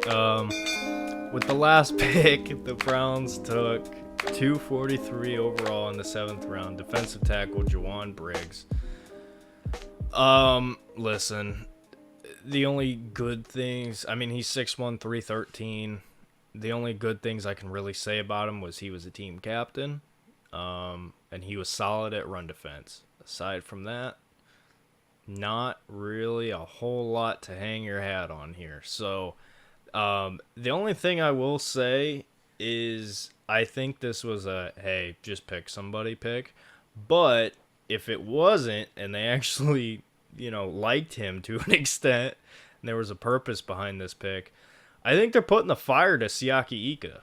Um, with the last pick, the Browns took 243 overall in the 7th round. Defensive tackle Jowon Briggs. Listen, the only good things, I mean, he's 6'1", 313. The only good things I can really say about him was he was a team captain, and he was solid at run defense. Aside from that, not really a whole lot to hang your hat on here. So, the only thing I will say is I think this was a hey, just pick somebody pick. But if it wasn't, and they actually, liked him to an extent, and there was a purpose behind this pick, I think they're putting the fire to Siaki Ika.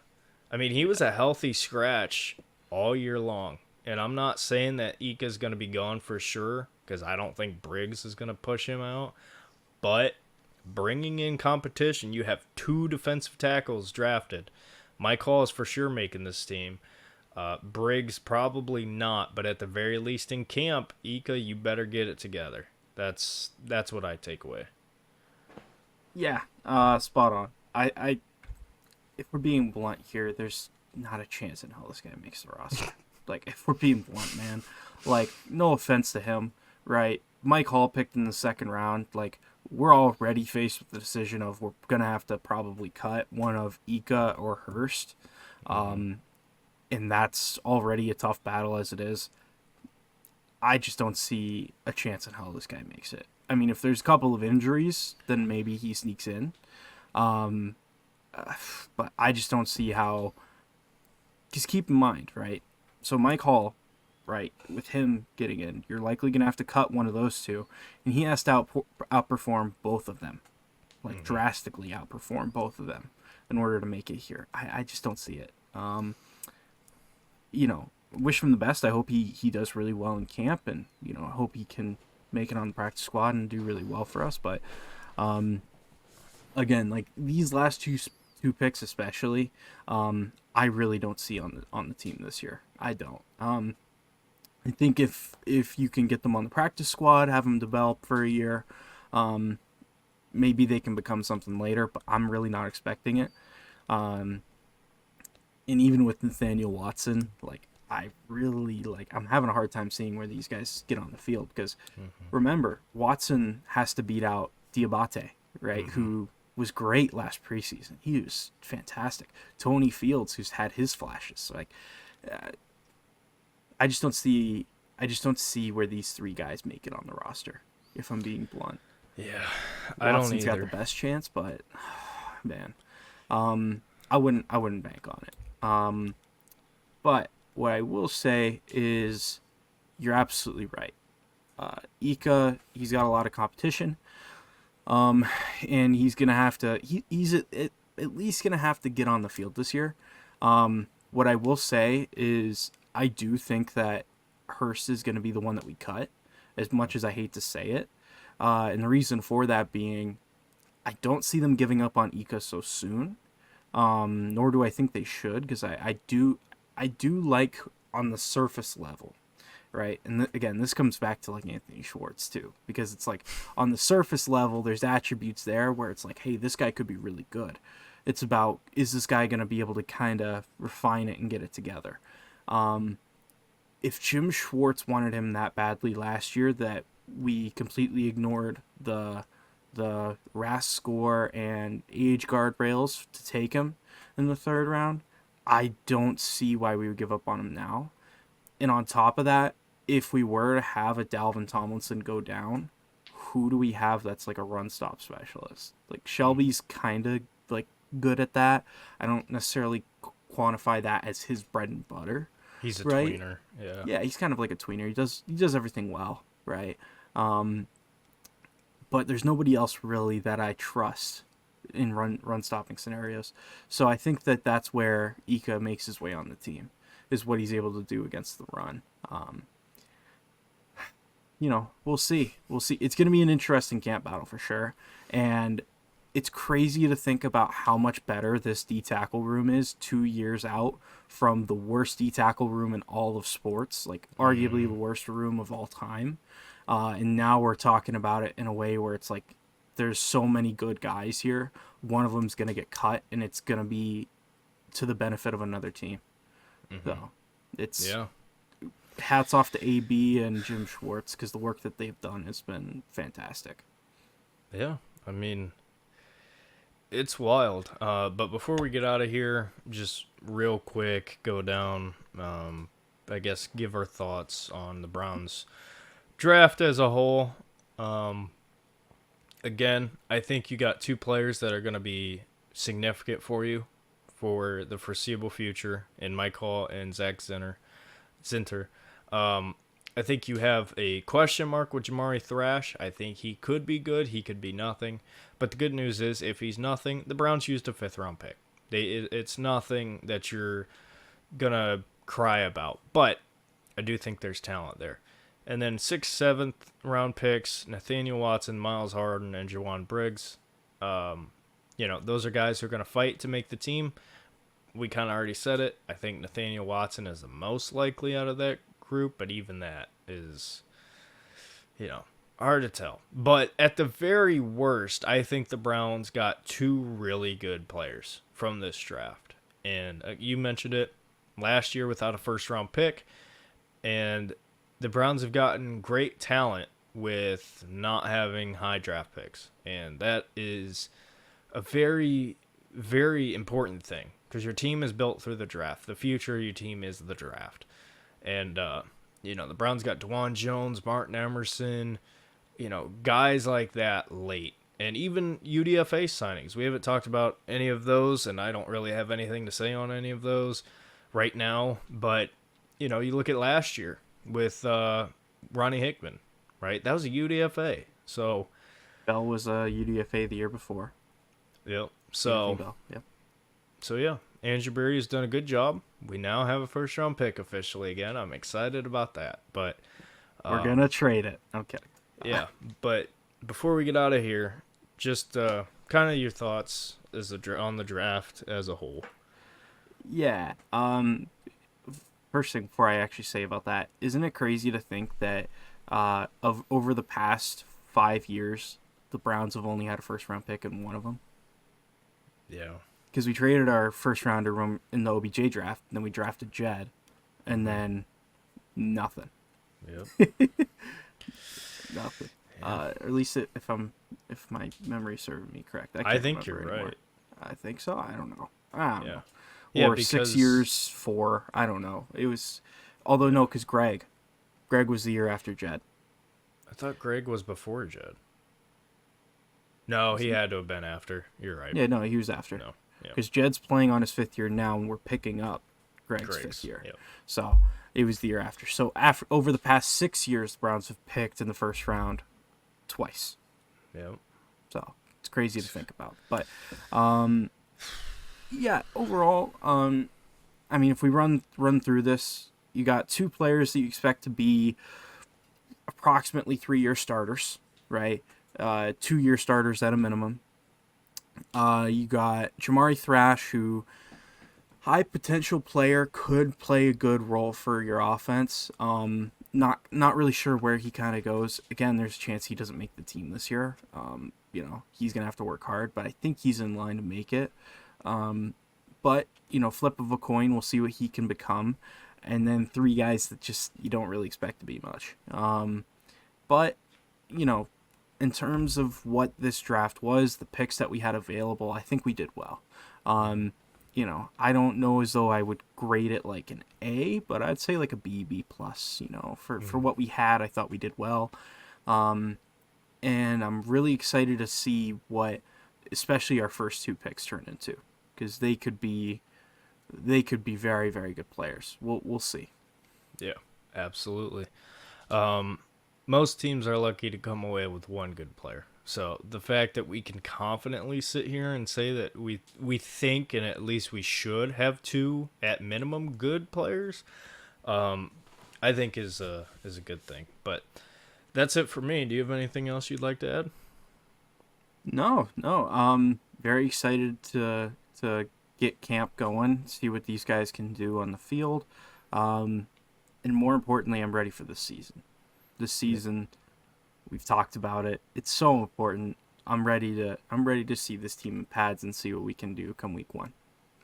I mean, he was a healthy scratch all year long. And I'm not saying that Ika's going to be gone for sure, because I don't think Briggs is going to push him out. But bringing in competition, you have two defensive tackles drafted. Mike Hall is for sure making this team. Briggs probably not, but at the very least in camp, Ika, you better get it together. That's what I take away. Yeah, spot on. If we're being blunt here, there's not a chance in hell this guy makes the roster. Like, if we're being blunt, man. Like, no offense to him, right? Mike Hall picked in the 2nd round. Like, we're already faced with the decision of we're going to have to probably cut one of Ika or Hurst. And that's already a tough battle as it is. I just don't see a chance in hell this guy makes it. I mean, if there's a couple of injuries, then maybe he sneaks in. But I just don't see how. Just keep in mind, right? So Mike Hall, right, with him getting in, you're likely going to have to cut one of those two, and he has to outperform both of them, like drastically outperform both of them in order to make it here. I just don't see it. Wish him the best. I hope he does really well in camp, and I hope he can make it on the practice squad and do really well for us. But again, like these last two picks especially, I really don't see on the team this year. I don't. I think if you can get them on the practice squad, have them develop for a year, maybe they can become something later. But I'm really not expecting it. And even with Nathaniel Watson, like I'm having a hard time seeing where these guys get on the field because remember, Watson has to beat out Diabate, right? Who was great last preseason. He was fantastic. Tony Fields, who's had his flashes. So I just don't see where these three guys make it on the roster. If I'm being blunt, Yeah, I don't Watson's got either. the best chance, but man, I wouldn't bank on it. But what I will say is, you're absolutely right. Ika, he's got a lot of competition. And he's gonna have to. He's at least gonna have to get on the field this year. What I will say is, I do think that Hurst is gonna be the one that we cut, as much as I hate to say it. And the reason for that being, I don't see them giving up on Ika so soon. Nor do I think they should, because I do like on the surface level, right? And again, this comes back to like Anthony Schwartz too, because it's like on the surface level, there's attributes there where it's like, hey, this guy could be really good. It's about, is this guy going to be able to kind of refine it and get it together? If Jim Schwartz wanted him that badly last year that we completely ignored the RAS score and age guardrails to take him in the 3rd round, I don't see why we would give up on him now. And on top of that, if we were to have a Dalvin Tomlinson go down, who do we have that's like a run stop specialist? Like Shelby's kind of like good at that. I don't necessarily quantify that as his bread and butter, He's a right? tweener. Yeah. Yeah, he's kind of like a tweener. He does everything well, right? But there's nobody else really that I trust in run stopping scenarios. So I think that that's where Ika makes his way on the team, is what he's able to do against the run. We'll see. We'll see. It's going to be an interesting camp battle for sure. And it's crazy to think about how much better this D tackle room is 2 years out from the worst D tackle room in all of sports, like arguably the worst room of all time. And now we're talking about it in a way where it's like there's so many good guys here. One of them's going to get cut, and it's going to be to the benefit of another team. So it's hats off to AB and Jim Schwartz, because the work that they've done has been fantastic. Yeah, I mean, it's wild. But before we get out of here, just real quick, go down, I guess, give our thoughts on the Browns draft as a whole. Again, I think you got two players that are going to be significant for you for the foreseeable future, in Mike Hall and Zak Zinter. I think you have a question mark with Jamari Thrash. I think he could be good. He could be nothing. But the good news is, if he's nothing, the Browns used a 5th-round pick. It's nothing that you're going to cry about. But I do think there's talent there. And then 6th, 7th round picks, Nathaniel Watson, Myles Harden, and Jowon Briggs. Those are guys who are going to fight to make the team. We kind of already said it. I think Nathaniel Watson is the most likely out of that group, but even that is, hard to tell. But at the very worst, I think the Browns got two really good players from this draft. And you mentioned it last year without a 1st-round pick. And the Browns have gotten great talent with not having high draft picks. And that is a very, very important thing, because your team is built through the draft. The future of your team is the draft. And, the Browns got DeJuan Jones, Martin Emerson, guys like that late. And even UDFA signings. We haven't talked about any of those, and I don't really have anything to say on any of those right now. But, you look at last year with Ronnie Hickman, right? That was a UDFA. So Bell was a UDFA the year before. Yep. So, yeah, Andrew Berry has done a good job. We now have a 1st-round pick officially again. I'm excited about that. But we're going to trade it. I'm kidding. Yeah, but before we get out of here, just kind of your thoughts on the draft as a whole. Yeah. First thing before I actually say about that, isn't it crazy to think that over the past 5 years, the Browns have only had a 1st-round pick in one of them? Yeah. Because we traded our 1st-rounder in the OBJ draft, and then we drafted Jed, and then nothing. Yep. Nothing. Yeah. Or at least if my memory serves me correct. I think you're anymore. right. I think so. I don't know. I don't know. Yeah, or because 6 years, 4. I don't know. It was, although no, because Greg was the year after Jed. I thought Greg was before Jed. No, he had to have been after. You're right. Yeah, no, he was after. No, because Jed's playing on his 5th year now, and we're picking up Greg's 5th year. Yep. So it was the year after. So over the past 6 years, the Browns have picked in the 1st round twice. Yep. So it's crazy to think about. But yeah, overall, if we run through this, you got two players that you expect to be approximately 3-year starters, right? 2-year starters at a minimum. You got Jamari Thrash, who high potential player, could play a good role for your offense. Not really sure where he kind of goes. Again, there's a chance he doesn't make the team this year. He's gonna have to work hard, but I think he's in line to make it. But flip of a coin, we'll see what he can become. And then 3 guys that just you don't really expect to be much. But in terms of what this draft was, the picks that we had available, I think we did well. I don't know as though I would grade it like an A, but I'd say like a B plus. For what we had, I thought we did well. And I'm really excited to see what, especially our first 2 picks turn into, because they could be very, very good players. We'll see. Yeah, absolutely. Most teams are lucky to come away with 1 good player. So the fact that we can confidently sit here and say that we think, and at least we should have 2 at minimum good players, I think is a good thing. But that's it for me. Do you have anything else you'd like to add? No. Very excited to get camp going, see what these guys can do on the field, and more importantly, I'm ready for this season. This season, we've talked about it. It's so important. I'm ready to see this team in pads and see what we can do come week 1.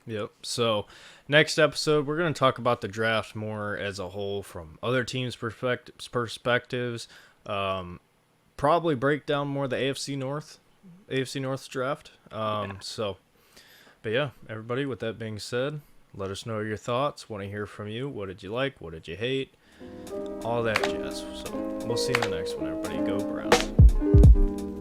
Yep. So next episode, we're going to talk about the draft more as a whole from other teams' perspectives. Probably break down more the AFC North's draft. So, but yeah, everybody, with that being said, let us know your thoughts. Want to hear from you. What did you like? What did you hate? All that jazz. So we'll see you in the next one, everybody. Go Browns.